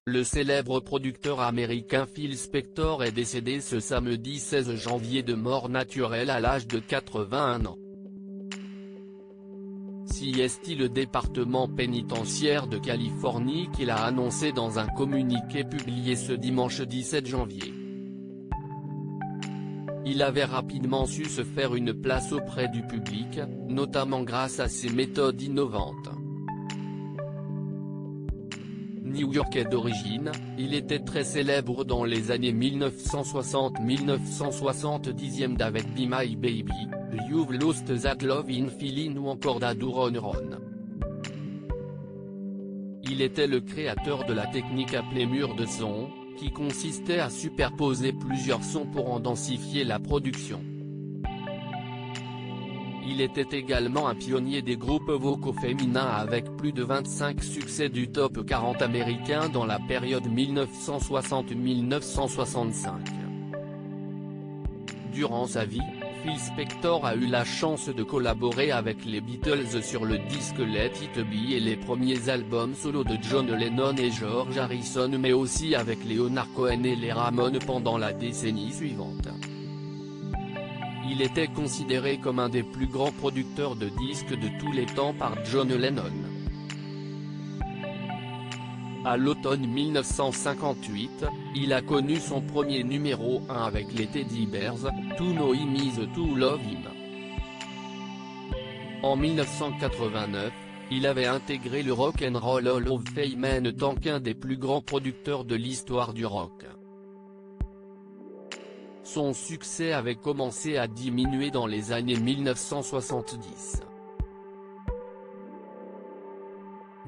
Le célèbre producteur américain Phil Spector est décédé ce samedi 16 janvier de mort naturelle à l'âge de 81 ans. CST Le département pénitentiaire de Californie qui l'a annoncé dans un communiqué publié ce dimanche 17 janvier. Il avait rapidement su se faire une place auprès du public, notamment grâce à ses méthodes innovantes. New-Yorkais d'origine, il était très célèbre dans les années 1960-1970 avec Be My Baby, You've Lost That Love in Feeling ou encore Dadu Ron Ron. Il était le créateur de la technique appelée mur de son, qui consistait à superposer plusieurs sons pour en densifier la production. Il était également un pionnier des groupes vocaux féminins avec plus de 25 succès du top 40 américain dans la période 1960-1965. Durant sa vie, Phil Spector a eu la chance de collaborer avec les Beatles sur le disque Let It Be et les premiers albums solo de John Lennon et George Harrison mais aussi avec Leonard Cohen et les Ramones pendant la décennie suivante. Il était considéré comme un des plus grands producteurs de disques de tous les temps par John Lennon. À l'automne 1958, il a connu son premier numéro 1 avec les Teddy Bears, To Know Him Is To Love Him. En 1989, il avait intégré le Rock and Roll Hall of Fame en tant qu'un des plus grands producteurs de l'histoire du rock. Son succès avait commencé à diminuer dans les années 1970.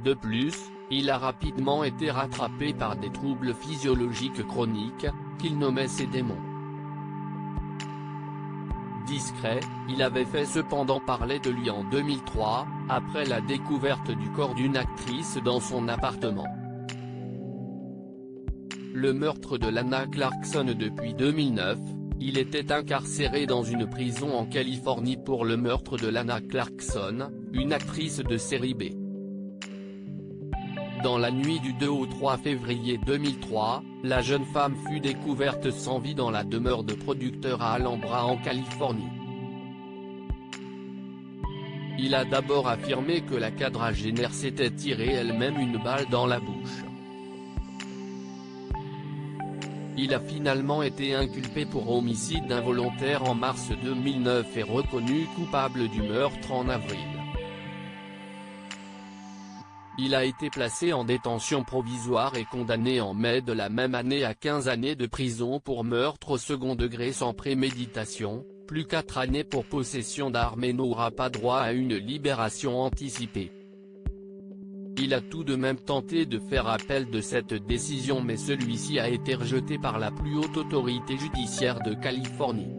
De plus, il a rapidement été rattrapé par des troubles physiologiques chroniques, qu'il nommait ses démons. Discret, il avait fait cependant parler de lui en 2003, après la découverte du corps d'une actrice dans son appartement. Le meurtre de Lana Clarkson depuis 2009, il était incarcéré dans une prison en Californie pour le meurtre de Lana Clarkson, une actrice de série B. Dans la nuit du 2 au 3 février 2003, la jeune femme fut découverte sans vie dans la demeure de producteur à Alhambra en Californie. Il a d'abord affirmé que la quadragénaire s'était tiré elle-même une balle dans la bouche. Il a finalement été inculpé pour homicide involontaire en mars 2009 et reconnu coupable du meurtre en avril. Il a été placé en détention provisoire et condamné en mai de la même année à 15 années de prison pour meurtre au second degré sans préméditation, plus 4 années pour possession d'armes et n'aura pas droit à une libération anticipée. Il a tout de même tenté de faire appel de cette décision mais celui-ci a été rejeté par la plus haute autorité judiciaire de Californie.